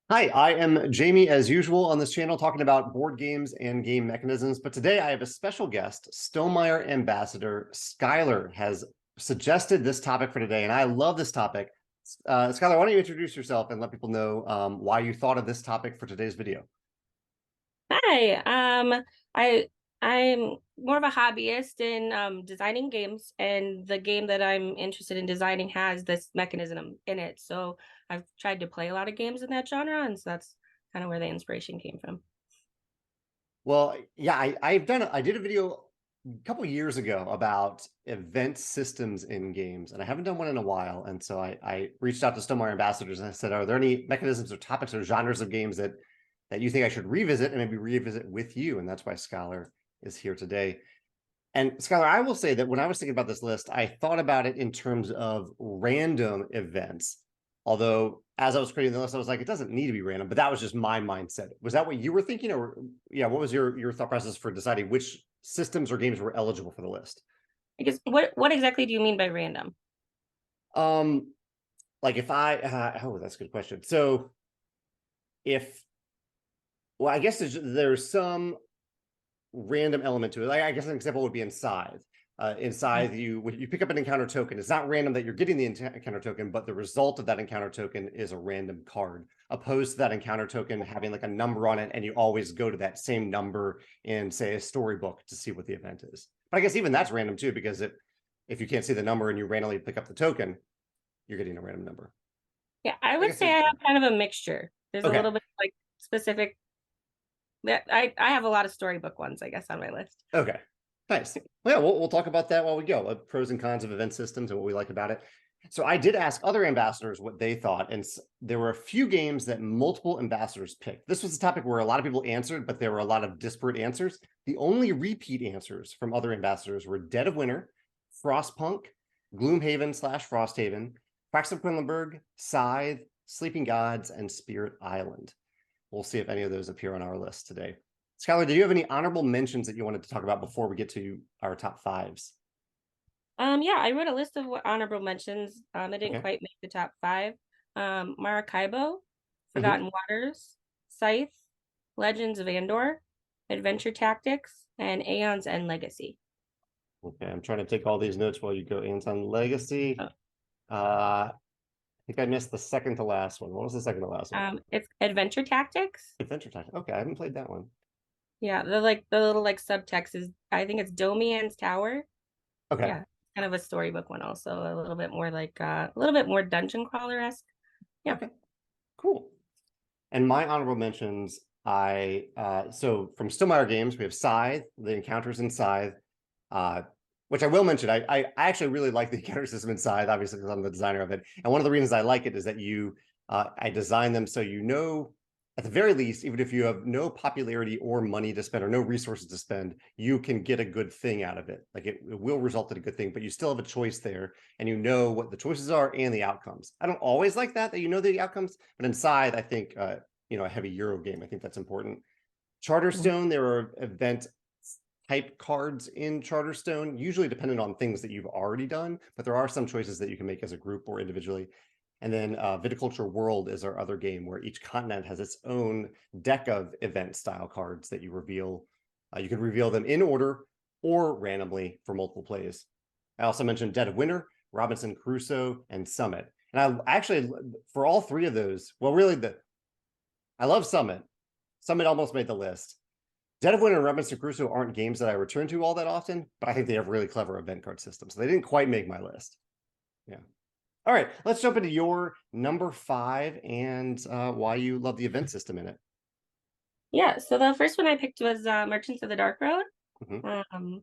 Hi, I am Jamey as usual on this channel talking about board games and game mechanisms. But today I have a special guest, Stonemaier Ambassador Scyler has suggested this topic for today, and I love this topic. Scyler, why don't you introduce yourself and let people know why you thought of this topic for today's video? Hi, I I'm more of a hobbyist in designing games, and the game that I'm interested in designing has this mechanism in it. So I've tried to play a lot of games in that genre, and so that's kind of where the inspiration came from. Well, yeah, I did a video a couple years ago about event systems in games, and I haven't done one in a while. And so I reached out to Stonemaier Ambassadors and I said, are there any mechanisms or topics or genres of games that you think I should revisit and maybe revisit with you? And that's why Skylar is here today. And Skylar, I will say that when I was thinking about this list, I thought about it in terms of random events. Although, as I was creating the list, I was like, it doesn't need to be random, but that was just my mindset. Was that what you were thinking? Or, yeah, what was your thought process for deciding which systems or games were eligible for the list? I guess what exactly do you mean by random? Um, like if oh, that's a good question. So, if, well, I guess there's some random element to it. Like, I guess an example would be in Scythe. In Scythe, you pick up an encounter token. It's not random that you're getting the encounter token, but the result of that encounter token is a random card, opposed to that encounter token having like a number on it, and you always go to that same number in, say, a storybook to see what the event is. But I guess even that's random too, because if you can't see the number and you randomly pick up the token, you're getting a random number. Yeah, I I would guess say it, I have kind of a mixture. There's a okay, little bit like specific that I have a lot of storybook ones, I guess, on my list. okay, nice. Well, yeah, we'll talk about that while we go. Pros and cons of event systems and what we like about it. So I did ask other ambassadors what they thought, and there were a few games that multiple ambassadors picked. This was a topic where a lot of people answered, but there were a lot of disparate answers. The only repeat answers from other ambassadors were Dead of Winter, Frostpunk, Gloomhaven slash Frosthaven, Quacks of Quedlinburg, Scythe, Sleeping Gods, and Spirit Island. We'll see if any of those appear on our list today. Skylar, do you have any honorable mentions that you wanted to talk about before we get to our top fives? Yeah, I wrote a list of what honorable mentions that didn't Okay. quite make the top five. Maracaibo, Mm-hmm. Forgotten Waters, Scythe, Legends of Andor, Adventure Tactics, and Aeon's End Legacy. Okay, I'm trying to take all these notes while you go. Anton Legacy. Oh, I think I missed the second to last one. What was the second to last one? it's Adventure Tactics. Adventure Time. Okay, I haven't played that one. Yeah, the little like subtext is I think it's Domian's Tower. Okay. Yeah, kind of a storybook one also, a little bit more like a little bit more dungeon crawler-esque. Yeah. Okay. Cool. And my honorable mentions, I so from Stonemaier Games, we have Scythe, the encounters in Scythe, uh, which I will mention. I actually really like the encounter system in Scythe, obviously because I'm the designer of it. And one of the reasons I like it is that I design them so you know, at the very least, even if you have no popularity or money to spend or no resources to spend, you can get a good thing out of it. Like it will result in a good thing, but you still have a choice there, and you know what the choices are and the outcomes. I don't always like that you know the outcomes, but in Scythe, I think a heavy Euro game. I think that's important. Charterstone, there are event type cards in Charterstone, usually dependent on things that you've already done, but there are some choices that you can make as a group or individually. And then Viticulture World is our other game where each continent has its own deck of event style cards that you reveal. You can reveal them in order or randomly for multiple plays. I also mentioned Dead of Winter, Robinson Crusoe, and Summit. And I actually, for all three of those, well, really, I love Summit. Summit almost made the list. Dead of Winter and Robinson Crusoe aren't games that I return to all that often, but I think they have really clever event card systems. So they didn't quite make my list. Yeah. All right, let's jump into your number five and why you love the event system in it. Yeah, so the first one I picked was Merchants of the Dark Road. Mm-hmm. Um,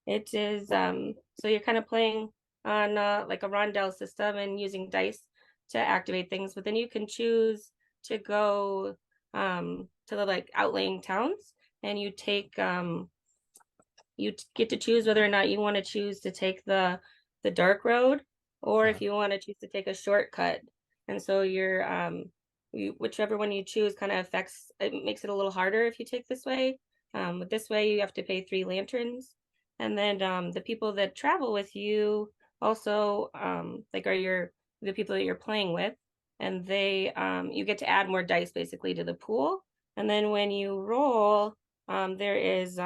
it is so you're kind of playing on like a rondel system and using dice to activate things, but then you can choose to go to the like outlying towns, and you get to choose whether or not you want to choose to take the dark road, or if you want to choose to take a shortcut. And so whichever one you choose kind of affects it, makes it a little harder if you take this way. But this way you have to pay 3 lanterns. And then the people that travel with you also like are the people that you're playing with. and they you get to add more dice basically to the pool. And then when you roll, there is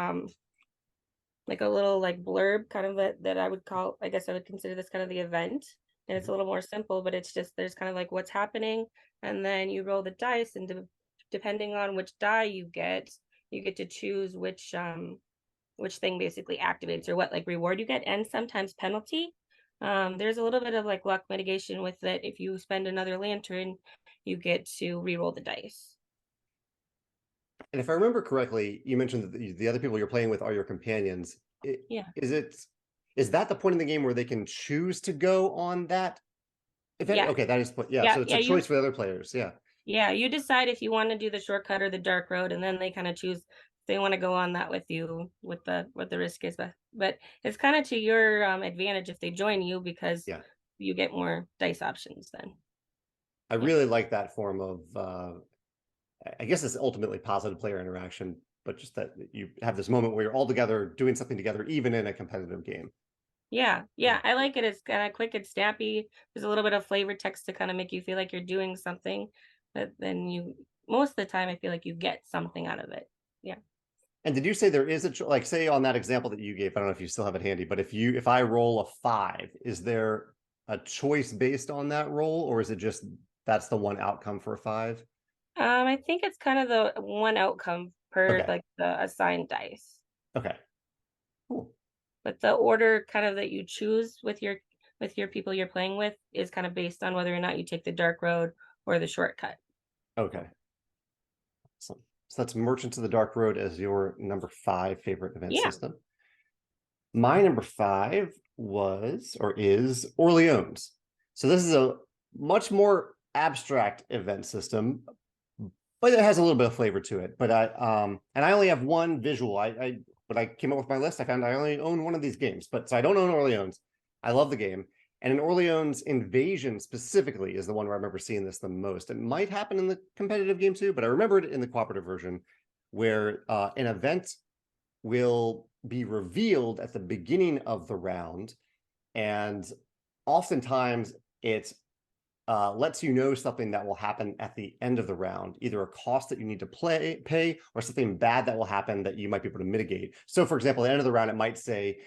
like a little like blurb kind of that I would call, I guess I would consider this kind of the event. And it's a little more simple, but it's just there's kind of like what's happening, and then you roll the dice, and depending on which die you get to choose which thing basically activates or what like reward you get, and sometimes penalty. There's a little bit of like luck mitigation with it. If you spend another lantern, you get to re-roll the dice. And if I remember correctly, you mentioned that the other people you're playing with are your companions. Yeah. Is that the point in the game where they can choose to go on that event? Yeah. Okay, that is yeah. Yeah. So it's Yeah. a choice for the other players. Yeah. Yeah. You decide if you want to do the shortcut or the dark road, and then they kind of choose if they want to go on that with you, with what the risk is. But it's kind of to your advantage if they join you, because Yeah. you get more dice options then. I really like that form of I guess it's ultimately positive player interaction, but just that you have this moment where you're all together doing something together, even in a competitive game. Yeah, I like it. It's kind of quick and snappy. There's a little bit of flavor text to kind of make you feel like you're doing something, but then most of the time I feel like you get something out of it. Yeah. And did you say there is like, say on that example that you gave, I don't know if you still have it handy, but if I roll a 5, is there a choice based on that roll, or is it just that's the one outcome for a 5? I think it's kind of the one outcome per Okay. like the assigned dice. Okay. Cool. But the order kind of that you choose with your people you're playing with is kind of based on whether or not you take the dark road or the shortcut. Okay. So that's Merchants of the Dark Road as your number 5 favorite event Yeah. system. My number 5 was or is Orleans. So this is a much more abstract event system, but it has a little bit of flavor to it. But I only have one visual. When I came up with my list, I found I only own one of these games. But so I don't own Orleans. I love the game. And in Orleans, Invasion specifically is the one where I remember seeing this the most. It might happen in the competitive game too, but I remember it in the cooperative version where an event will be revealed at the beginning of the round. And oftentimes it lets you know something that will happen at the end of the round, either a cost that you need to pay or something bad that will happen that you might be able to mitigate. So for example, at the end of the round, it might say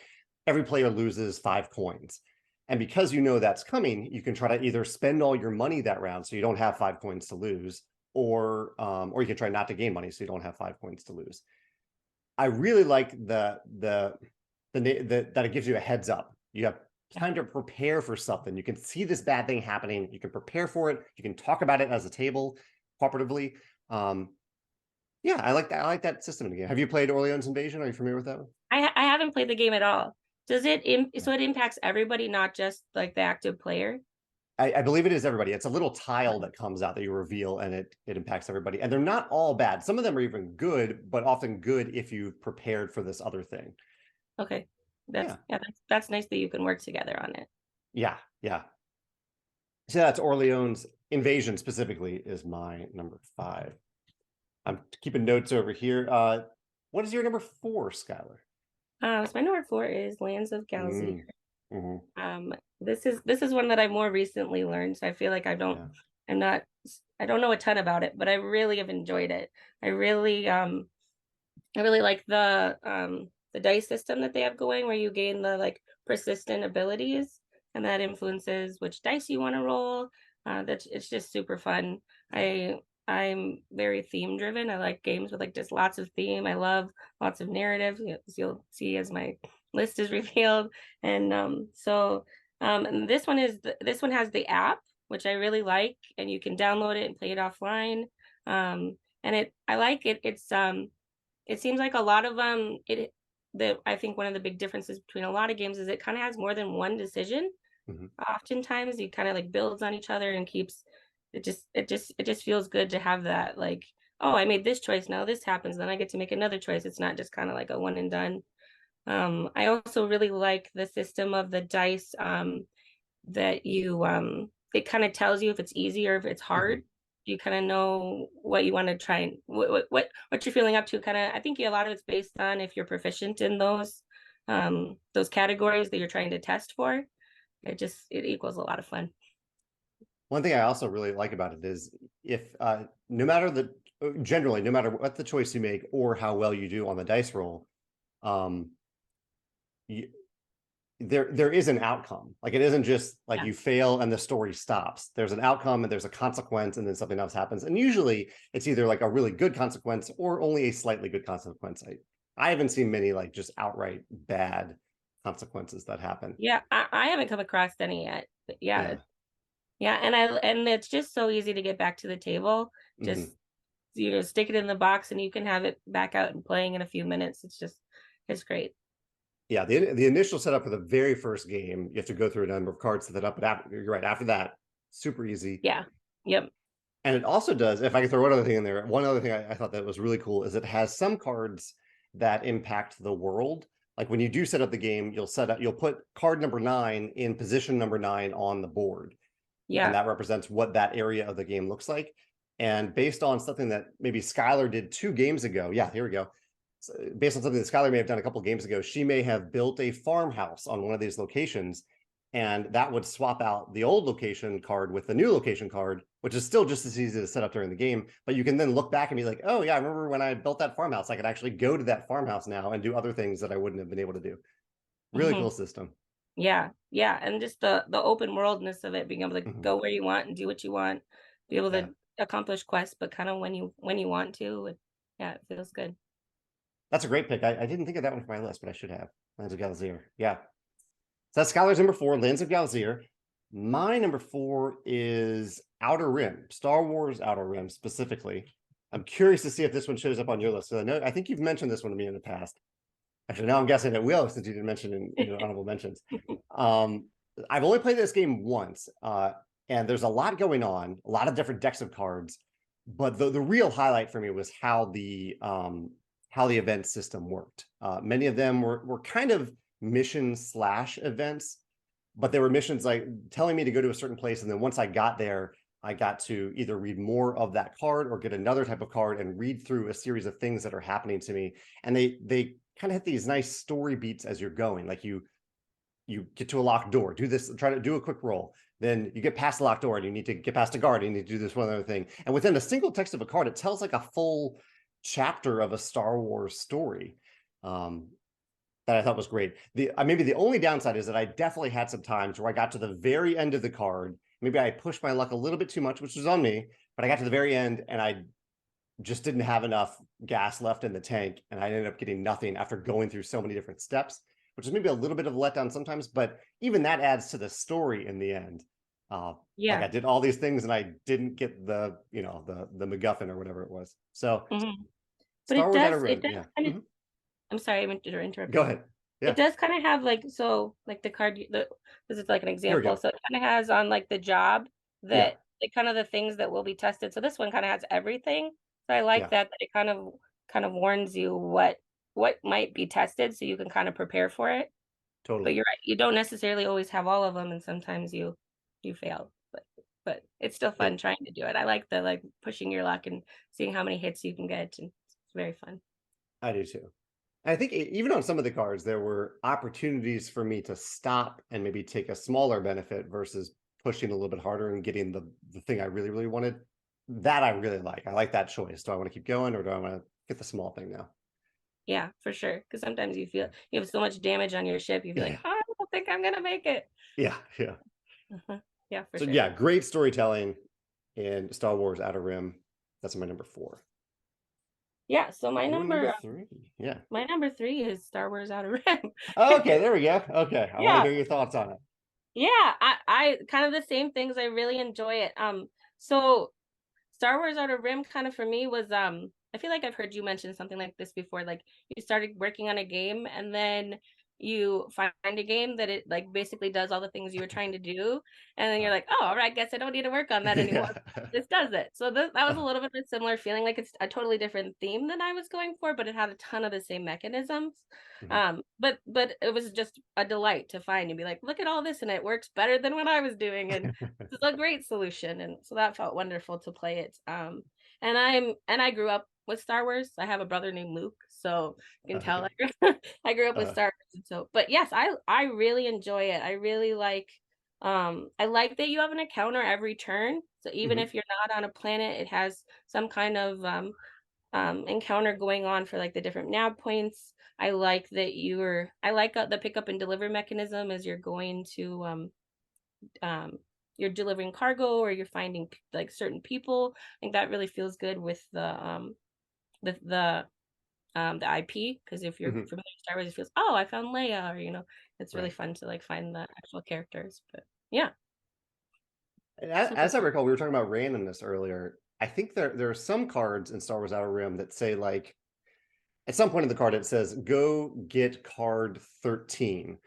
every player loses 5 coins. And because you know that's coming, you can try to either spend all your money that round so you don't have 5 coins to lose, or you can try not to gain money so you don't have 5 coins to lose. I really like that it gives you a heads up. You have time to prepare for something. You can see this bad thing happening. You can prepare for it. You can talk about it as a table cooperatively. Yeah, I like that. I like that system in the game. Have you played Orleans Invasion? Are you familiar with that one? I haven't played the game at all. Does it so it impacts everybody, not just like the active player? I believe it is everybody. It's a little tile that comes out that you reveal, and it impacts everybody. And they're not all bad. Some of them are even good, but often good if you've prepared for this other thing. Okay. That's nice that you can work together on it. Yeah. So that's Orleans Invasion specifically is my number 5. I'm keeping notes over here. What is your number 4, Skylar? So my number 4 is Lands of Galzyr. Mm-hmm. This is one that I more recently learned, so I feel like I don't know a ton about it, but I really have enjoyed it. I really like the dice system that they have going, where you gain the like persistent abilities, and that influences which dice you want to roll. It's just super fun. I'm very theme driven. I like games with like just lots of theme. I love lots of narrative, as you'll see as my list is revealed. And and this one has the app, which I really like, and you can download it and play it offline. And I like it. It seems like a lot of I think one of the big differences between a lot of games is it kind of has more than one decision. Oftentimes you kind of like builds on each other and keeps it just feels good to have that, like, oh, I made this choice, now this happens, then I get to make another choice. It's not just kind of like a one and done. I also really like the system of the dice, that you it kind of tells you if it's easy or if it's hard. You kind of know what you want to try and what you're feeling up to. Kind of, I think a lot of it's based on if you're proficient in those categories that you're trying to test for. It equals a lot of fun. One thing I also really like about it is if no matter the generally no matter what the choice you make or how well you do on the dice roll, um, you, there is an outcome. Like it isn't just like Yeah. you fail and the story stops. There's an outcome and there's a consequence and then something else happens. And usually it's either like a really good consequence or only a slightly good consequence. I haven't seen many like just outright bad consequences that happen. Yeah, I haven't come across any yet. But yeah, Yeah. yeah, and it's just so easy to get back to the table. Mm-hmm. Just stick it in the box and you can have it back out and playing in a few minutes. It's great. Yeah, the initial setup for the very first game, you have to go through a number of cards to set up. But after, you're right. After that, super easy. Yeah. Yep. And it also does, if I can throw one other thing in there, one other thing I thought that was really cool is it has some cards that impact the world. Like when you do set up the game, you'll put card number 9 in position number 9 on the board. And Yeah. that represents what that area of the game looks like. And based on something that maybe Skyler did 2 games ago, yeah, here we go. So based on something that Skyler may have done a couple games ago, she may have built a farmhouse on one of these locations, and that would swap out the old location card with the new location card, which is still just as easy to set up during the game. But you can then look back and be like, oh yeah, I remember when I built that farmhouse. I could actually go to that farmhouse now and do other things that I wouldn't have been able to do. Really Hmm. cool system. Yeah. Yeah. And just the open worldness of it, being able to Mhm. go where you want and do what you want, be able Yeah. to accomplish quests, but kind of when you want to. Yeah, it feels good. That's a great pick. I didn't think of that one for my list, but I should have. Lands of Galzyr. Yeah. So that's Skylar's number 4, Lands of Galzyr. My number 4 is Outer Rim, Star Wars Outer Rim specifically. I'm curious to see if this one shows up on your list. So I think you've mentioned this one to me in the past. Actually, now I'm guessing it will since you didn't mention in your honorable mentions. Um, I've only played this game once, and there's a lot going on, a lot of different decks of cards. But the real highlight for me was how the event system worked. Many of them were kind of mission slash events, but they were missions like telling me to go to a certain place, and then once I got there, I got to either read more of that card or get another type of card and read through a series of things that are happening to me. And they kind of hit these nice story beats as you're going. Like you get to a locked door, do this, try to do a quick roll. Then you get past the locked door and you need to get past a guard. And you need to do this one other thing. And within a single text of a card, it tells like a full chapter of a Star Wars story. That I thought was great. Maybe the only downside is that I definitely had some times where I got to the very end of the card. Maybe I pushed my luck a little bit too much, which was on me, but I got to the very end and I just didn't have enough gas left in the tank, and I ended up getting nothing after going through so many different steps, which is maybe a little bit of a letdown sometimes, but even that adds to the story in the end. Like Yeah. I did all these things and I didn't get the MacGuffin or whatever it was. So Hmm. But Star Wars Outer it Rim, does yeah. kind of, I'm sorry, I meant to interrupt Go you. ahead. It Yeah, does kind of have like, so like this is like an here we example. go. So it kind of has on like the job Yeah, that like kind of the things that will be tested. So this one kind of has everything. So I like yeah, that it kind of warns you what might be tested so you can kind of prepare for it. But totally. you're right. You don't necessarily always have all of them, and sometimes you fail. But it's still Yeah, fun trying to do it. I like the like pushing your luck and seeing how many hits you can get, and it's very fun. I do too. I think even on some of the cards, there were opportunities for me to stop and maybe take a smaller benefit versus pushing a little bit harder and getting the thing I really, really wanted. That I really like. I like that choice. Do I want to keep going or do I want to get the small thing now? Yeah, for sure. Because sometimes you feel you have so much damage on your ship, you feel like, Yeah. oh, I don't think I'm gonna make it. Yeah. Yeah. Yeah, for So sure. yeah, great storytelling in Star Wars Outer Rim. That's my number 4. Yeah, so Your number 3. Yeah. my number 3 is Star Wars Outer Rim. Okay, there we go. Okay. I want to Yeah, hear your thoughts on it. yeah, I kind of the same things. I really enjoy it. So Star Wars Outer Rim kind of for me was I feel like I've heard you mention something like this before. Like you started working on a game and then you find a game that it like basically does all the things you were trying to do, and then Uh, you're like, oh, all right, guess I don't need to work on that anymore. yeah. This does it. So that was a little bit of a similar feeling. Like it's a totally different theme than I was going for, but it had a ton of the same mechanisms. Mhm. But it was just a delight to find and be like, look at all this, and it works better than what I was doing, and this is a great solution. And so that felt wonderful to play it. And I grew up with Star Wars. I have a brother named Luke, so you can tell Okay. I grew up with Uh, Star Wars. And so, but yes, I really enjoy it. I really like. I like that you have an encounter every turn. So even if you're not on a planet, it has some kind of encounter going on for like the different nav points. I like that I like the pick up and deliver mechanism as you're going to um you're delivering cargo or you're finding like certain people. I think that really feels good with the IP, because if you're Hmm. familiar with Star Wars, it feels, oh, I found Leia, or it's really Right. fun to like find the actual characters. But yeah, And super as I fun. recall, we were talking about randomness earlier. I think there are some cards in Star Wars Outer Rim that say like at some point in the card it says go get card 13,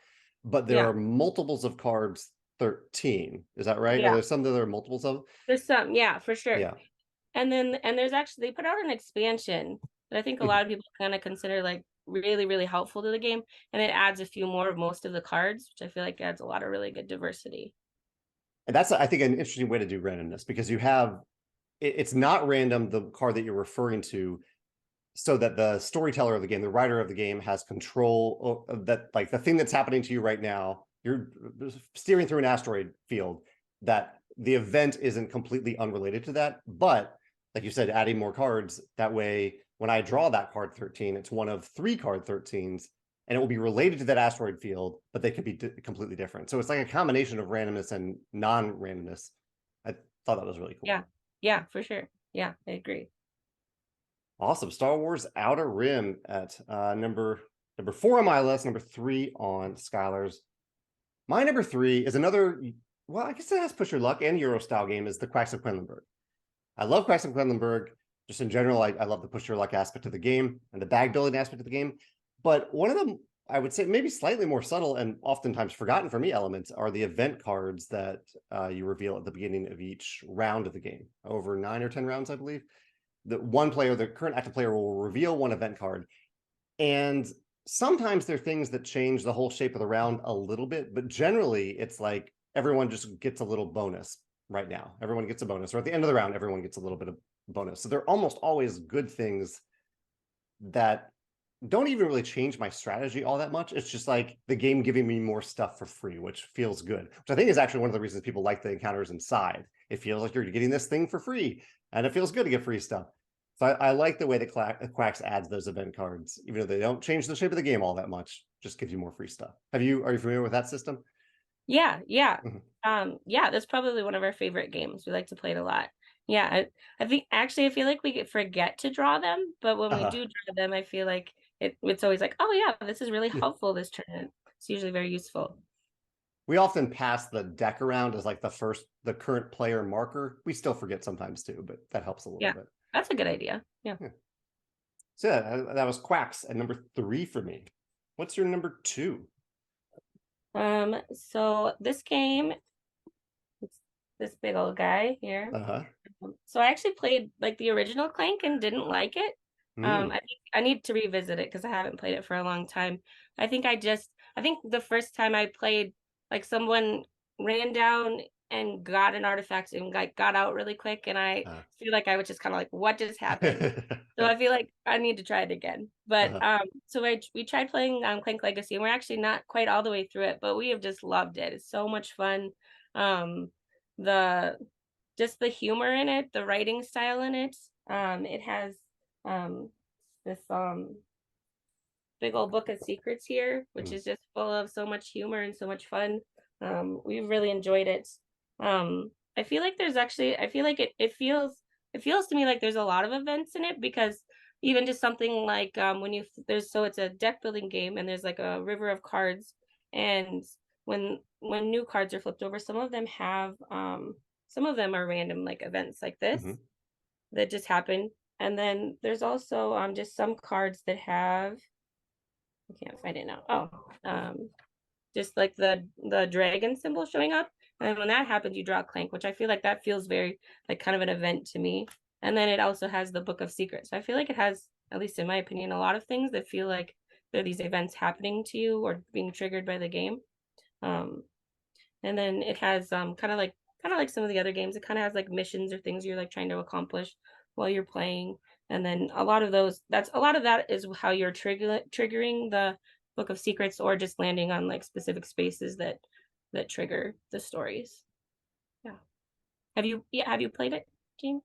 but there Yeah, are multiples of cards 13. Is that right? Are yeah. there some that there are multiples of? There's some, yeah, for sure. Yeah. And there's actually, they put out an expansion that I think a lot of people kind of consider like really, really helpful to the game. And it adds a few more of most of the cards, which I feel like adds a lot of really good diversity. And that's, I think, an interesting way to do randomness because you have it's not random the card that you're referring to, so that the storyteller of the game, the writer of the game, has control of that, like the thing that's happening to you right now. You're steering through an asteroid field, that the event isn't completely unrelated to that. But like you said, adding more cards, that way, when I draw that card 13, it's one of three card 13s, and it will be related to that asteroid field, but they could be completely different. So it's like a combination of randomness and non-randomness. I thought that was really cool. Yeah, yeah, for sure. Yeah, I agree. Awesome. Star Wars Outer Rim at number 4 on my list, number 3 on Skylar's. My number 3 is another, well, I guess it has push your luck and Euro style game, is the Quacks of Quedlinburg. I love Quacks of Quedlinburg. Just in general, I love the push your luck aspect of the game and the bag building aspect of the game. But one of them, I would say maybe slightly more subtle and oftentimes forgotten for me elements, are the event cards that you reveal at the beginning of each round of the game, over 9 or 10 rounds, I believe. The one player, the current active player, will reveal one event card. And sometimes there are things that change the whole shape of the round a little bit, but generally it's like everyone just gets a little bonus right now. Everyone gets a bonus, or at the end of the round, everyone gets a little bit of bonus. So they're almost always good things that don't even really change my strategy all that much. It's just like the game giving me more stuff for free, which feels good, which I think is actually one of the reasons people like the encounters inside. It feels like you're getting this thing for free, and it feels good to get free stuff. So I like the way that Quacks adds those event cards, even though they don't change the shape of the game all that much. Just gives you more free stuff. Are you familiar with that system? Yeah, yeah. Mhm. Yeah, that's probably one of our favorite games. We like to play it a lot. Yeah, I think actually I feel like we forget to draw them, but when we Uh, do draw them, I feel like it's always like, oh yeah, this is really helpful this turn. It's usually very useful. we often pass the deck around as like the current player marker. We still forget sometimes too, but that helps a little Yeah, bit. that's a good idea. Yeah. Yeah. So yeah, that was Quacks at number 3 for me. What's your number 2? So this game, it's this big old guy here. Uh-huh. So I actually played like the original Clank and didn't like it. Mm. I think I need to revisit it because I haven't played it for a long time. I think the first time I played, like someone ran down and got an artifact and like got out really quick, and I Uh, feel like I was just kind of like, what just happened? So uh-huh. I feel like I need to try it again. But so we tried playing Clank Legacy, and we're actually not quite all the way through it, but we have just loved it. It's so much fun. Um, the just the humor in it, the writing style in it. It has um this big old book of secrets here, which Mm. is just full of so much humor and so much fun. We've really enjoyed it. I feel like it feels to me like there's a lot of events in it, because even just something like when you there's so it's a deck building game and there's like a river of cards, and when new cards are flipped over, some of them are random like events like this Mhm. that just happen. And then there's also just some cards that have, I can't find it now. Oh, just like the dragon symbol showing up. And when that happens, you draw a clank, which I feel like that feels very like kind of an event to me. And then it also has the Book of Secrets. So I feel like it has, at least in my opinion, a lot of things that feel like there are these events happening to you or being triggered by the game. Um, and then it has kind of like some of the other games. It kind of has like missions or things you're like trying to accomplish while you're playing. And then a lot of that is how you're triggering the Book of Secrets, or just landing on like specific spaces that that trigger the stories. Yeah. Have you played it, Jamey?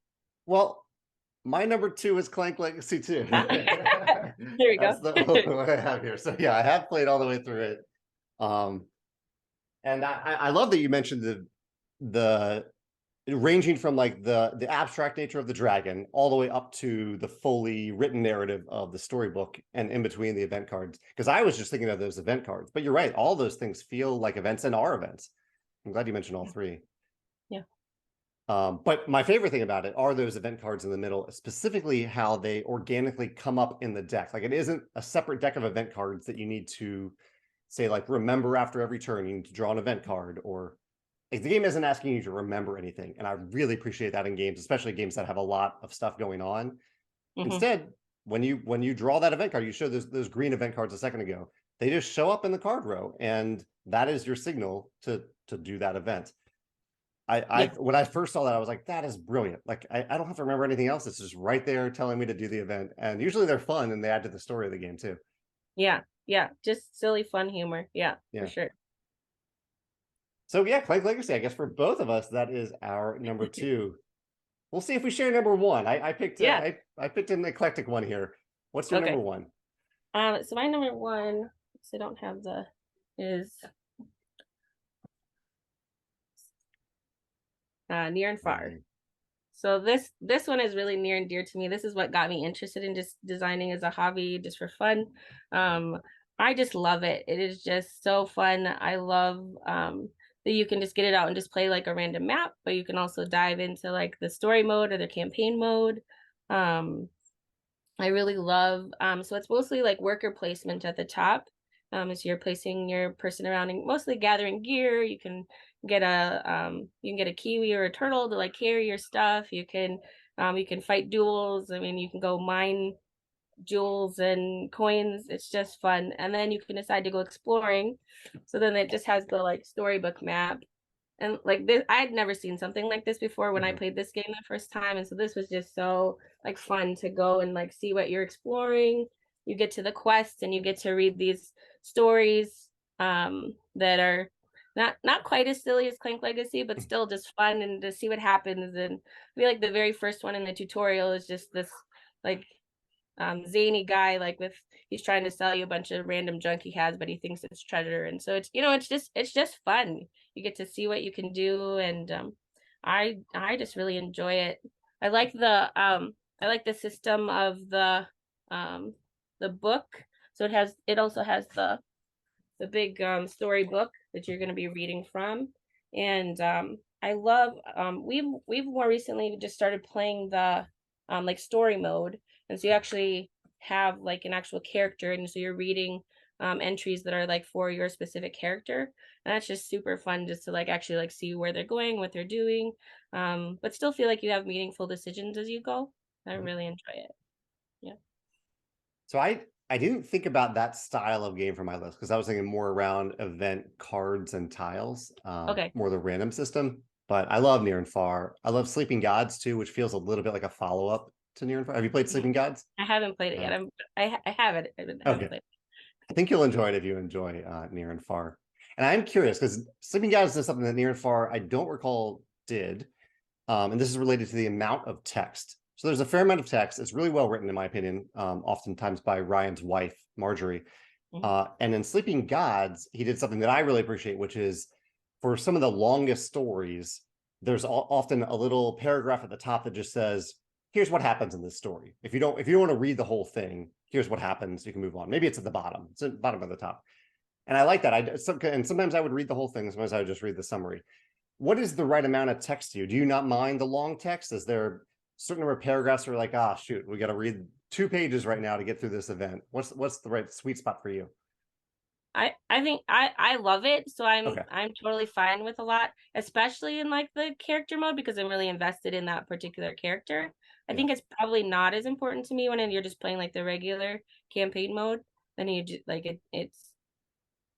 Well, my number 2 is Clank Legacy too. There we That's go. the one I have here. So yeah, I have played all the way through it. And I love that you mentioned the ranging from like the abstract nature of the dragon all the way up to the fully written narrative of the storybook and in between the event cards. Because I was just thinking of those event cards, but you're right, all those things feel like events and are events. I'm glad you mentioned all three. Yeah. But my favorite thing about it are those event cards in the middle, specifically how they organically come up in the deck. Like it isn't a separate deck of event cards that you need to say, like, remember after every turn, you need to draw an event card, or like, the game isn't asking you to remember anything. And I really appreciate that in games, especially games that have a lot of stuff going on. Mm-hmm. Instead, when you draw that event card, you show those green event cards a second ago, they just show up in the card row, and that is your signal to do that event. When I first saw that, I was like, that is brilliant. Like, I don't have to remember anything else. It's just right there telling me to do the event. And usually they're fun and they add to the story of the game too. Yeah. Just silly fun humor. Yeah, for sure. So yeah, Clank Legacy, I guess for both of us, that is our number 2. We'll see if we share number 1. I picked I picked an eclectic one here. What's your number 1? So my number 1, so I don't have is Near and Far. So this one is really near and dear to me. This is what got me interested in just designing as a hobby, just for fun. I just love it. It is just so fun. I love that you can just get it out and just play like a random map, but you can also dive into like the story mode or the campaign mode. I really love so it's mostly like worker placement at the top. As you're placing your person around and mostly gathering gear. You can get a kiwi or a turtle to like carry your stuff. You can fight duels. I mean, you can go mine jewels and coins. It's just fun. And then you can decide to go exploring. So then it just has the like storybook map. And like this, I had never seen something like this before when I played this game the first time. And so this was just so like fun to go and like see what you're exploring. You get to the quest and you get to read these stories that are not quite as silly as Clank Legacy, but still just fun, and to see what happens. And I feel like the very first one in the tutorial is just this like zany guy, like he's trying to sell you a bunch of random junk he has, but he thinks it's treasure. And so it's just fun. You get to see what you can do, and I just really enjoy it. I like the system of the book. So it also has the big story book that you're going to be reading from. And I love we've more recently just started playing the like story mode. And so you actually have like an actual character, and so you're reading entries that are like for your specific character. And that's just super fun, just to like actually like see where they're going, what they're doing, but still feel like you have meaningful decisions as you go. I really enjoy it. Yeah. So I didn't think about that style of game for my list, because I was thinking more around event cards and tiles, more the random system. But I love Near and Far. I love Sleeping Gods too, which feels a little bit like a follow-up to Near and Far. Have you played Sleeping Gods? I haven't played it yet. I have it. I haven't played it. I think you'll enjoy it if you enjoy Near and Far. And I'm curious because Sleeping Gods is something that Near and Far I don't recall did. And this is related to the amount of text. So there's a fair amount of text. It's really well written, in my opinion, oftentimes by Ryan's wife, Marjorie. And in Sleeping Gods, he did something that I really appreciate, which is for some of the longest stories, there's often a little paragraph at the top that just says, here's what happens in this story. If you don't want to read the whole thing, here's what happens. You can move on. Maybe it's at the bottom. It's at the bottom of the top. And I like that. And sometimes I would read the whole thing. Sometimes I would just read the summary. What is the right amount of text to you? Do you not mind the long text? Is there a certain number of paragraphs where you're like, shoot, we got to read 2 pages right now to get through this event? What's the right sweet spot for you? I think I love it, so I'm totally fine with a lot, especially in like the character mode, because I'm really invested in that particular character. I think it's probably not as important to me when you're just playing like the regular campaign mode. Then you just like it's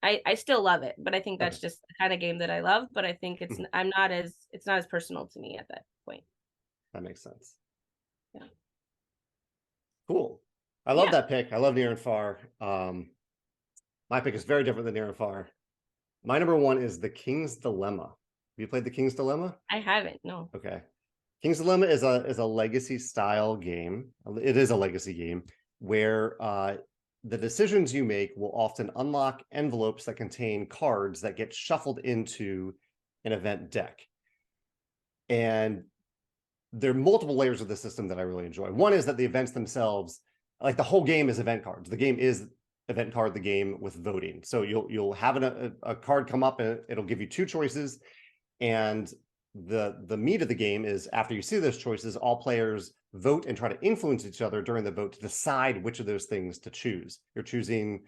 I still love it, but I think that's just the kind of game that I love. But I think it's not as personal to me at that point. That makes sense. Yeah. Cool. I love that pick. I love Near and Far. My pick is very different than Near and Far. My number one is the King's Dilemma. Have you played the King's Dilemma? I haven't, no. Okay. King's Dilemma is a legacy style game. It is a legacy game where the decisions you make will often unlock envelopes that contain cards that get shuffled into an event deck. And there are multiple layers of the system that I really enjoy. One is that the events themselves, like the whole game is event cards. The game is event card, the game with voting. So you'll have a card come up and it'll give you two choices. And the meat of the game is after you see those choices, all players vote and try to influence each other during the vote to decide which of those things to choose. You're choosing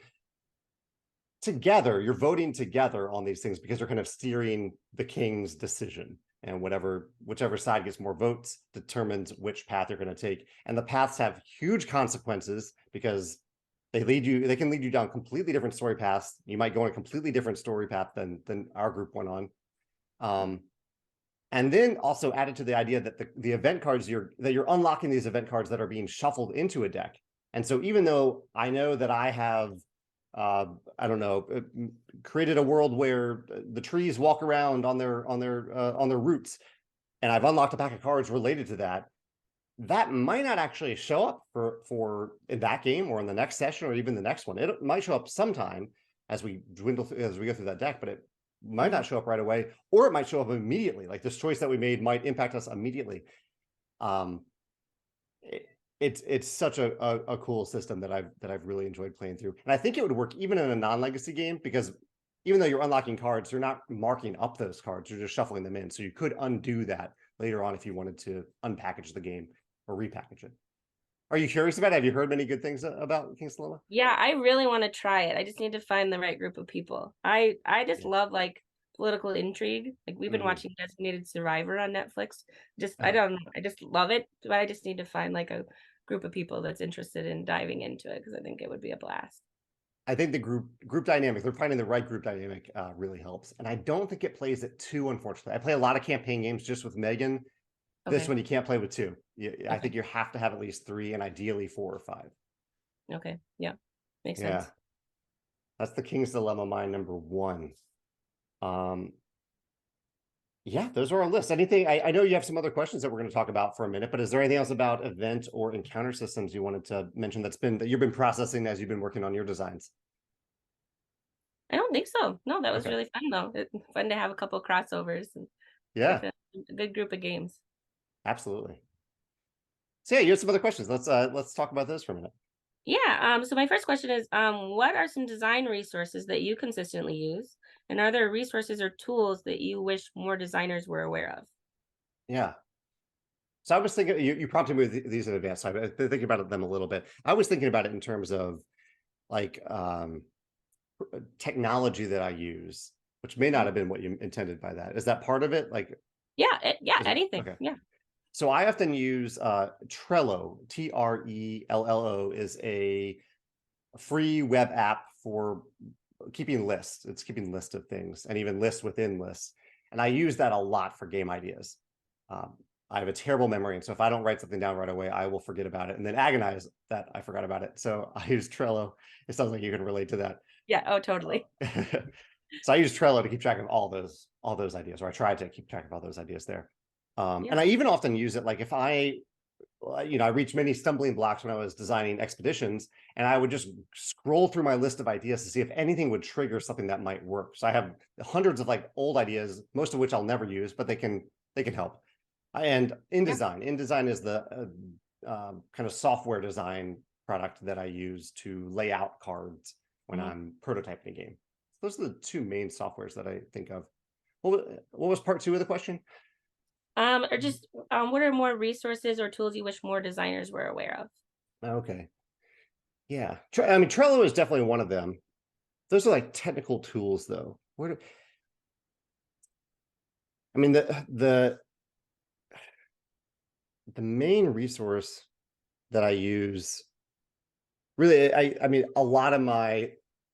together, you're voting together on these things because you're kind of steering the king's decision. And whichever side gets more votes determines which path you're going to take. And the paths have huge consequences because they can lead you down completely different story paths. You might go on a completely different story path than our group went on. And then also added to the idea that the event cards you're unlocking these event cards that are being shuffled into a deck. And so even though I know that I have I don't know, created a world where the trees walk around on their roots, and I've unlocked a pack of cards related to that, that might not actually show up for in that game or in the next session or even the next one. It might show up sometime as we go through that deck, but it might not show up right away, or it might show up immediately. Like this choice that we made might impact us immediately. It's such a cool system that I've really enjoyed playing through. And I think it would work even in a non-legacy game, because even though you're unlocking cards, you're not marking up those cards, you're just shuffling them in. So you could undo that later on if you wanted to unpackage the game or repackage it. Are you curious about it? Have you heard many good things about King's Dilemma? Yeah, I really want to try it. I just need to find the right group of people. I just love like political intrigue. Like we've been watching Designated Survivor on Netflix. I don't know, I just love it, but I just need to find like a group of people that's interested in diving into it because I think it would be a blast. I think the group dynamic, they're finding the right group dynamic really helps. And I don't think it plays it too, unfortunately. I play a lot of campaign games just with Megan. This one you can't play with two. I think you have to have at least three and ideally 4 or 5. Okay. Yeah. Makes sense. That's the King's Dilemma, my number 1. Yeah, those are our lists. Anything, I know you have some other questions that we're going to talk about for a minute, but is there anything else about event or encounter systems you wanted to mention that you've been processing as you've been working on your designs? I don't think so. No, that was really fun though. It's fun to have a couple crossovers and a good group of games. Absolutely. So yeah, you have some other questions. Let's talk about those for a minute. Yeah. So my first question is, what are some design resources that you consistently use? And are there resources or tools that you wish more designers were aware of? Yeah. So I was thinking, you prompted me with these in advance. So I've been thinking about them a little bit. I was thinking about it in terms of like technology that I use, which may not have been what you intended by that. Is that part of it? Like, yeah, anything. Okay. Yeah. So I often use Trello. Trello is a free web app for keeping lists. It's keeping lists of things and even lists within lists. And I use that a lot for game ideas. I have a terrible memory. And so if I don't write something down right away, I will forget about it and then agonize that I forgot about it. So I use Trello. It sounds like you can relate to that. Yeah. Oh, totally. So I use Trello to keep track of all those ideas, or I try to keep track of all those ideas there. And I even often use it like if I reached many stumbling blocks when I was designing expeditions, and I would just scroll through my list of ideas to see if anything would trigger something that might work. So I have hundreds of like old ideas, most of which I'll never use, but they can help. And InDesign is the kind of software design product that I use to lay out cards when I'm prototyping a game. So those are the 2 main softwares that I think of. What was part 2 of the question? Or just what are more resources or tools you wish more designers were aware of? Okay. Yeah. I mean, Trello is definitely one of them. Those are like technical tools though. The main resource that I use really, I mean, a lot of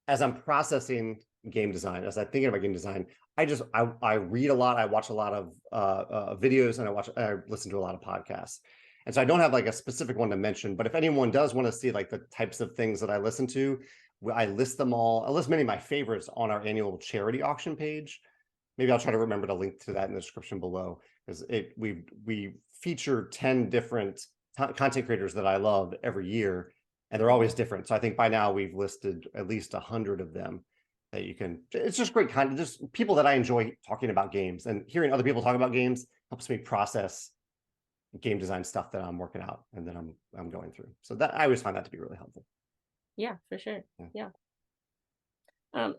as I'm processing game design, as I'm thinking about game design, I read a lot, I watch a lot of videos, and I listen to a lot of podcasts. And so I don't have like a specific one to mention, but if anyone does want to see like the types of things that I listen to, I list them all. I list many of my favorites on our annual charity auction page. Maybe I'll try to remember to link to that in the description below, because we feature 10 different content creators that I love every year, and they're always different. So I think by now we've listed at least 100 of them that you can. It's just great content, just people that I enjoy talking about games, and hearing other people talk about games helps me process game design stuff that I'm working out and then I'm going through. So that I always find that to be really helpful. Yeah, for sure. Yeah.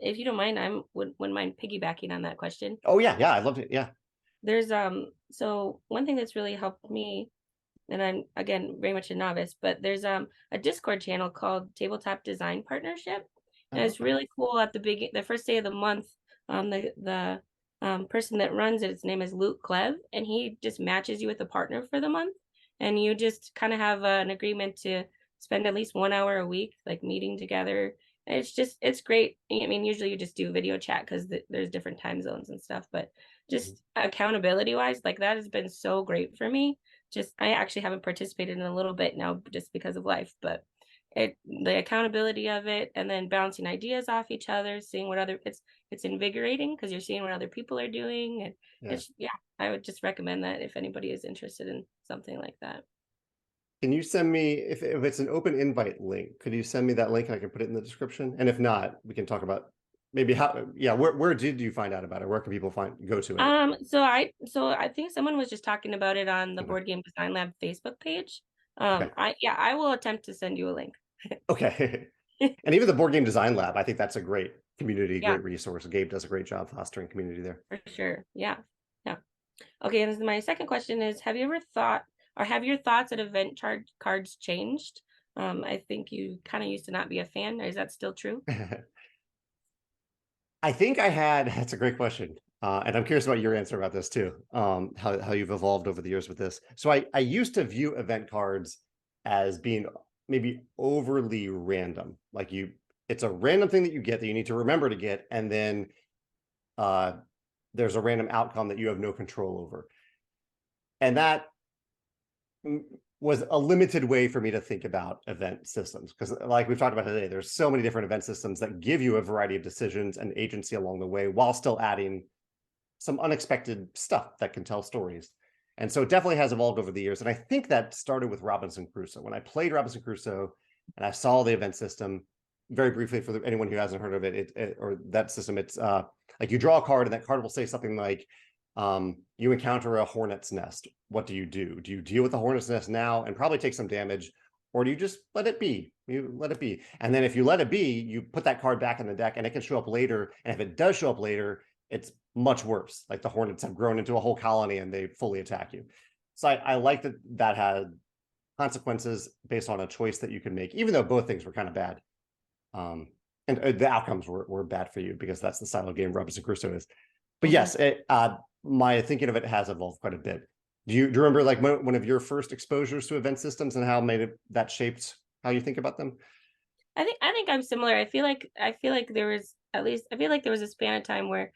If you don't mind, wouldn't mind piggybacking on that question. Oh yeah, I loved it. Yeah. There's so one thing that's really helped me, and I'm again very much a novice, but there's a Discord channel called Tabletop Design Partnership. And it's really cool. At the first day of the month, the person that runs it, his name is Luke Clev, and he just matches you with a partner for the month, and you just kind of have an agreement to spend at least 1 hour a week, like meeting together. And it's great. I mean, usually you just do video chat because there's different time zones and stuff, but just accountability wise, like that has been so great for me. Just I actually haven't participated in a little bit now just because of life, but the accountability of it, and then bouncing ideas off each other, seeing what other it's invigorating because you're seeing what other people are doing, and it's I would just recommend that if anybody is interested in something like that. Can you send me, if it's an open invite link, could you send me that link and I can put it in the description? And if not, we can talk about maybe how, where did you find out about it? Where can people go to it? So I think someone was just talking about it on the Board Game Design Lab Facebook page. I will attempt to send you a link. Okay. And even the Board Game Design Lab, I think that's a great community, Yeah. great resource. Gabe does a great job fostering community there. For sure. Yeah. Okay, and my second question is, have your thoughts at event cards changed? I think you kind of used to not be a fan. Is that still true? I think that's a great question. And I'm curious about your answer about this too. How you've evolved over the years with this. So I used to view event cards as being maybe overly random. Like it's a random thing that you get that you need to remember to get, and then there's a random outcome that you have no control over. And that was a limited way for me to think about event systems, because like we've talked about today, there's so many different event systems that give you a variety of decisions and agency along the way while still adding some unexpected stuff that can tell stories. And so it definitely has evolved over the years. And I think that started with Robinson Crusoe. When I played Robinson Crusoe and I saw the event system, very briefly for anyone who hasn't heard of it, or that system, it's like you draw a card and that card will say something like, you encounter a hornet's nest. What do you do? Do you deal with the hornet's nest now and probably take some damage, or do you just let it be? You let it be. And then if you let it be, you put that card back in the deck and it can show up later. And if it does show up later, it's much worse. Like the hornets have grown into a whole colony and they fully attack you. So I like that had consequences based on a choice that you can make, even though both things were kind of bad. And the outcomes were bad for you because that's the style of game Robinson Crusoe is. But yes, my thinking of it has evolved quite a bit. Do you remember like one of your first exposures to event systems and how that shaped how you think about them? I think I'm similar. I feel like there was a span of time where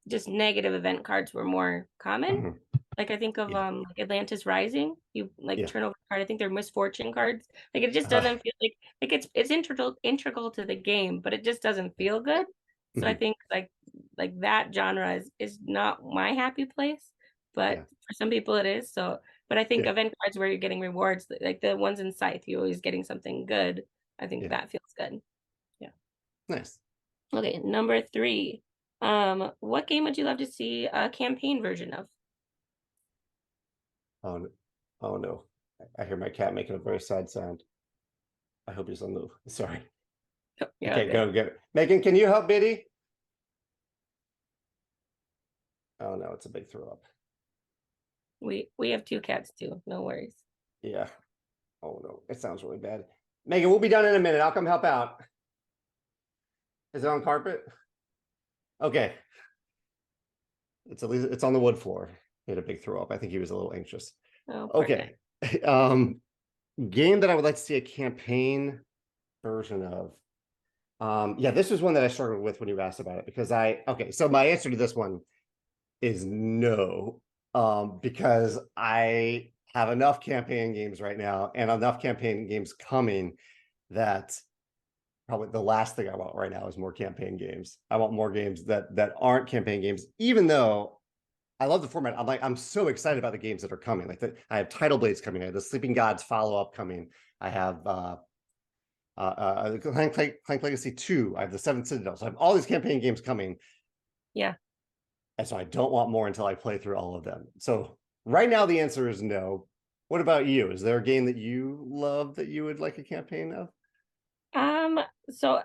just negative event cards were more common. Like I think of like Atlantis Rising. You turn over a card. I think they're misfortune cards. Like it just doesn't feel like it's integral to the game, but it just doesn't feel good. So I think like that genre is not my happy place, but for some people it is. So, but I think event cards where you're getting rewards, like the ones in Scythe, you're always getting something good. I think that feels good. Yeah. Nice. Okay, number 3. What game would you love to see a campaign version of? Oh no. I hear my cat making a very sad sound. I hope he's on the sorry. Okay, go. Megan, can you help Biddy? Oh no, it's a big throw up. We have 2 cats too. No worries. Yeah. Oh no, it sounds really bad. Megan, we'll be done in a minute. I'll come help out. Is it on carpet? Okay. It's on the wood floor. He had a big throw up. I think he was a little anxious. Oh, okay. Game that I would like to see a campaign version of. This was one that I struggled with when you asked about it because so my answer to this one is no, because I have enough campaign games right now and enough campaign games coming that probably the last thing I want right now is more campaign games. I want more games that aren't campaign games, even though I love the format. I'm so excited about the games that are coming. I have Tidal Blades coming. I have the Sleeping Gods follow-up coming. I have Clank Legacy 2. I have the Seven Citadels. I have all these campaign games coming. Yeah. And so I don't want more until I play through all of them. So right now the answer is no. What about you? Is there a game that you love that you would like a campaign of? Um, so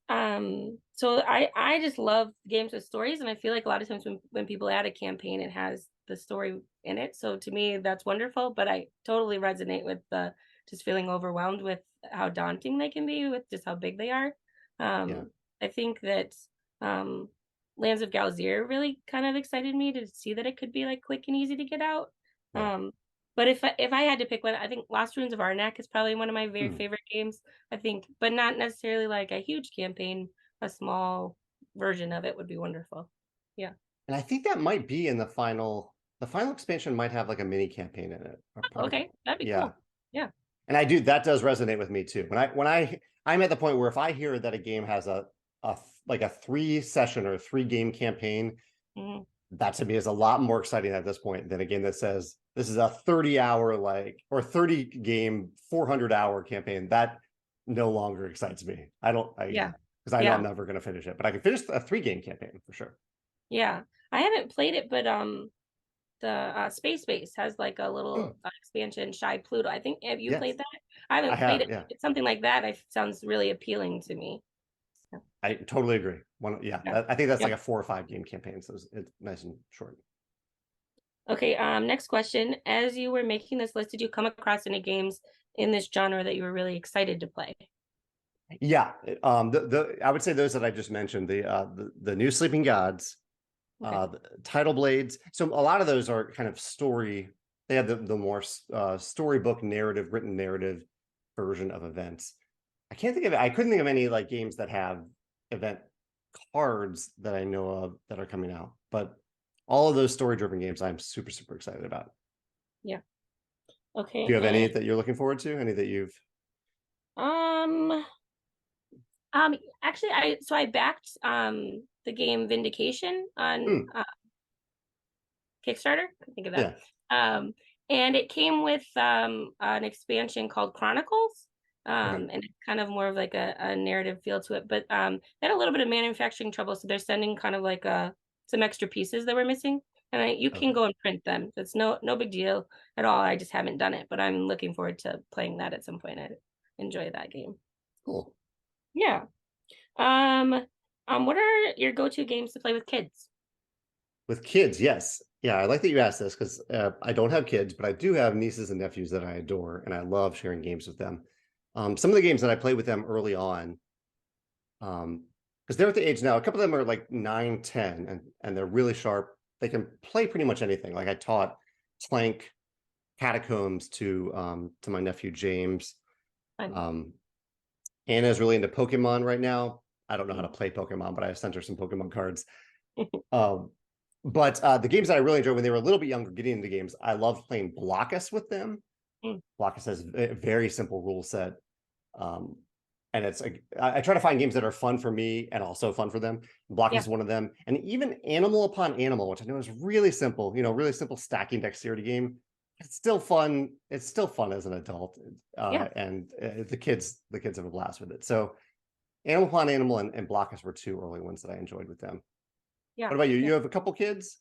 I just love games with stories, and I feel like a lot of times when people add a campaign, it has the story in it. So to me, that's wonderful. But I totally resonate with the just feeling overwhelmed with how daunting they can be with just how big they are. Yeah. I think that um Lands of Galzyr really kind of excited me to see that it could be like quick and easy to get out. Yeah. Um, but if I had to pick one, I think Lost Ruins of Arnak is probably one of my very Hmm. favorite games. I think, but not necessarily like a huge campaign. A small version of it would be wonderful. Yeah. And I think that might be in the final expansion might have like a mini campaign in it. Or part of it. Okay, that'd be Yeah. cool. Yeah. And that does resonate with me too. I'm at the point where if I hear that a game has a like a 3 session or 3 game campaign, Mhm. that to me is a lot more exciting at this point than a game that says this is a 30-hour or 30 game 400-hour campaign. That no longer excites me. Yeah. Because I know I'm Yeah. never going to finish it, but I can finish a 3 game campaign for sure. Yeah. I haven't played it, but the Space Base has like a Mm, little expansion, Shy Pluto. I think have you yes, played that? I I haven't played have. it. Yeah, It's something like that. I sounds really appealing to me. Yeah. I totally agree. Yeah. I think that's Yeah. like a 4 or 5 game campaign, so it's nice and short. Okay, next question. As you were making this list, did you come across any games in this genre that you were really excited to play? Yeah, the I would say those that I just mentioned, the new Sleeping Gods, Okay. the Tidal Blades. So a lot of those are kind of story. They have the more storybook narrative, written narrative version of events. I can't think of it. I couldn't think of any like games that have event cards that I know of that are coming out, but all of those story driven games I'm super super excited about. Yeah. Do Okay. you have any And that you're looking forward to? Any that you've? um actually I backed the game Vindication on Hmm, Kickstarter. I think of that. yeah. Um, and it came with an expansion called Chronicles. Okay. And it's kind of more of like a narrative feel to it. But they had a little bit of manufacturing trouble, so they're sending kind of like some extra pieces that were missing. And you can Okay. go and print them. It's no big deal at all. I just haven't done it, but I'm looking forward to playing that at some point. I enjoy that game. Cool. Yeah. Um, what are your go-to games to play with kids? With kids, yes. Yeah, I like that you asked this because I don't have kids, but I do have nieces and nephews that I adore, and I love sharing games with them. Some of the games that I played with them early on, because they're at the age now, a couple of them are like 9, 10, and they're really sharp. They can play pretty much anything. Like I taught Clank Catacombs to my nephew James. Fun. Um, Anna's really into Pokemon right now. I don't know how to Mm. play Pokemon, but I sent her some Pokemon cards. Um, but the games that I really enjoyed when they were a little bit younger, getting into games, I loved playing Blockus with them. Mm. Blockus has a very simple rule set. Um, and it's I try to find games that are fun for me and also fun for them. Blockus Yeah. is one of them. And even Animal Upon Animal, which I know is really simple, really simple stacking dexterity game. It's still fun. It's still fun as an adult. Yeah. And the kids have a blast with it. So Animal Upon Animal and Blockus were 2 early ones that I enjoyed with them. Yeah. What about you? Yeah. You have a couple kids?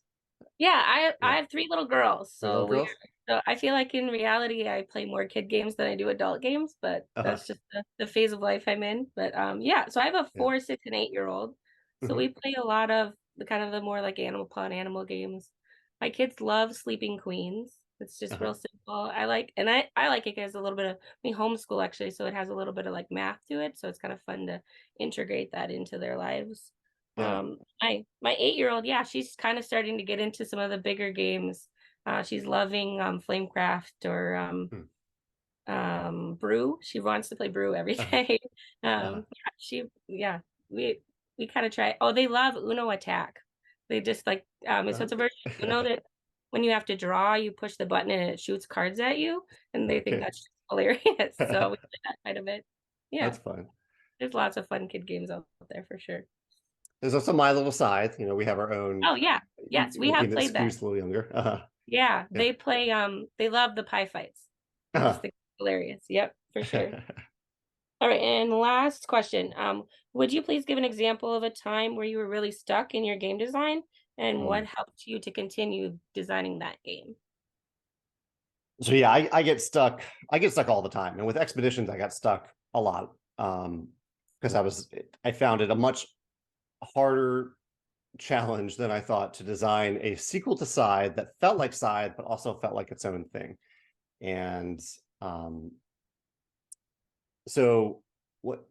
Yeah, I Yeah. have 3 little girls, Three little so girls? I feel like in reality I play more kid games than I do adult games, but Uh-huh. that's just the phase of life I'm in. But yeah, so I have a Yeah. 4, 6, and 8-year-old. So Hmm. we play a lot of the kind of the more like Animal Pun animal games. My kids love Sleeping Queens. It's just Uh-huh. real simple. I like it because a little bit of we homeschool actually, so it has a little bit of like math to it, so it's kind of fun to integrate that into their lives. Yeah. My 8-year-old, yeah, she's kind of starting to get into some of the bigger games. She's loving Flamecraft or Hmm. Brew. She wants to play Brew every Uh-huh. day. Uh-huh. Yeah, we we kind of try. Oh, they love Uno Attack. They just like so Uh-huh. it's a version of Uno that when you have to draw, you push the button and it shoots cards at you, and they think Okay. that's just hilarious. So we play that quite a bit. Yeah, That's fun. There's lots of fun kid games out there for sure. There's also My Little Scythe. You know, we have our own. Oh yeah. Yes, we have Looking at played that. Scoo's a little younger. Yeah, Yeah. they love the pie fights. I just Uh-huh. think it's hilarious. Yep, for sure. All right, and last question. Would you please give an example of a time where you were really stuck in your game design and what Mm. helped you to continue designing that game? So yeah, I get stuck. I get stuck all the time, and with expeditions, I got stuck a lot because I found it a much harder challenge than I thought to design a sequel to Scythe that felt like Scythe, but also felt like its own thing. And um, so what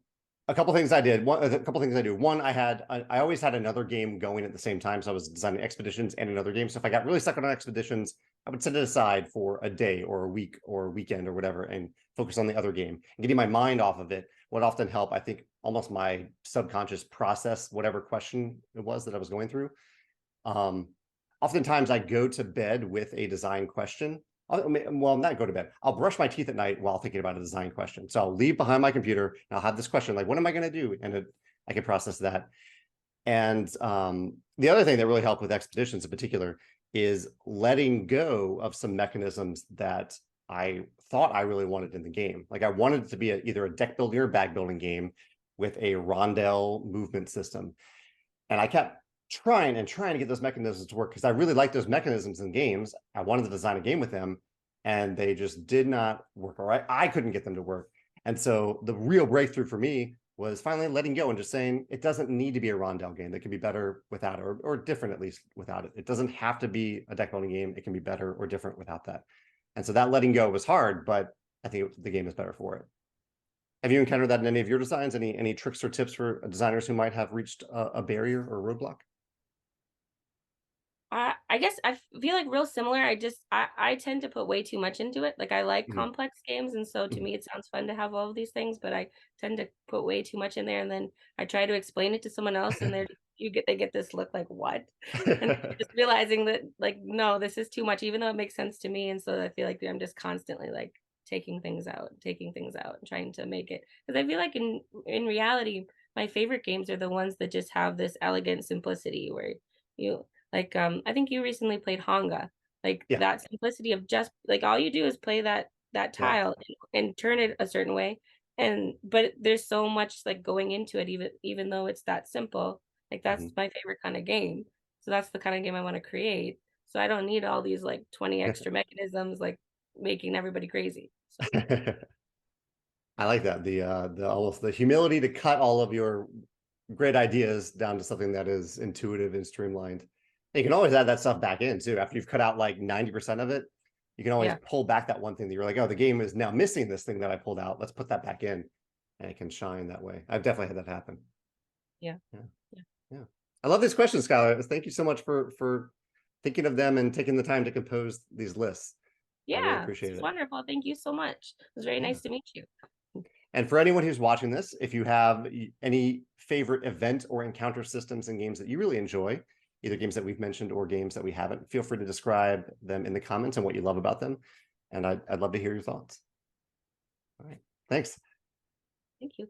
a couple things I did. A couple things I do. One, I always had another game going at the same time, so I was designing expeditions and another game. So if I got really stuck on expeditions, I would set it aside for a day or a week or a weekend or whatever and focus on the other game and getting my mind off of it would often help. I think almost my subconscious process whatever question it was that I was going through. Oftentimes I go to bed with a design question. Well, not go to bed. I'll brush my teeth at night while thinking about a design question. So I'll leave behind my computer and I'll have this question like, what am I going to do? And I can process that. And the other thing that really helped with expeditions in particular is letting go of some mechanisms that I thought I really wanted in the game. Like I wanted it to be either a deck building or bag building game with a rondel movement system. And I kept trying to get those mechanisms to work because I really like those mechanisms in games. I wanted to design a game with them and they just did not work. All right. I couldn't get them to work. And so the real breakthrough for me was finally letting go and just saying it doesn't need to be a rondel game. That can be better without it, or different at least without it. It doesn't have to be a deck building game. It can be better or different without that. And so that letting go was hard, but I think the game is better for it. Have you encountered that in any of your designs? Any tricks or tips for designers who might have reached a barrier or a roadblock? I guess I feel like real similar. I tend to put way too much into it. Like I like Mhm. complex games, and so to Mhm. me it sounds fun to have all of these things, but I tend to put way too much in there, and then I try to explain it to someone else, and they get this look like what, and just realizing that like no, this is too much, even though it makes sense to me, and so I feel like I'm just constantly like taking things out, and trying to make it because I feel like in reality, my favorite games are the ones that just have this elegant simplicity where you like, I think you recently played Honga. Like Yeah, that simplicity of just like all you do is play that yeah. tile and turn it a certain way. And but there's so much like going into it, even though it's that simple. Like that's Mhm. my favorite kind of game. So that's the kind of game I want to create. So I don't need all these like 20 extra mechanisms like making everybody crazy. So I like that. The almost the humility to cut all of your great ideas down to something that is intuitive and streamlined. You can always add that stuff back in too. After you've cut out like 90% of it, you can always yeah, pull back that one thing that you're like, oh, the game is now missing this thing that I pulled out. Let's put that back in. And it can shine that way. I've definitely had that happen. yeah, Yeah. yeah. Yeah. I love these questions, Skylar. Thank you so much for thinking of them and taking the time to compose these lists. I really Yeah, this appreciate was it. wonderful. Thank you so much. It was very Yeah. nice to meet you. And for anyone who's watching this, if you have any favorite event or encounter systems and games that you really enjoy, either games that we've mentioned or games that we haven't, feel free to describe them in the comments and what you love about them. And I'd love to hear your thoughts. All right. Thanks. Thank you.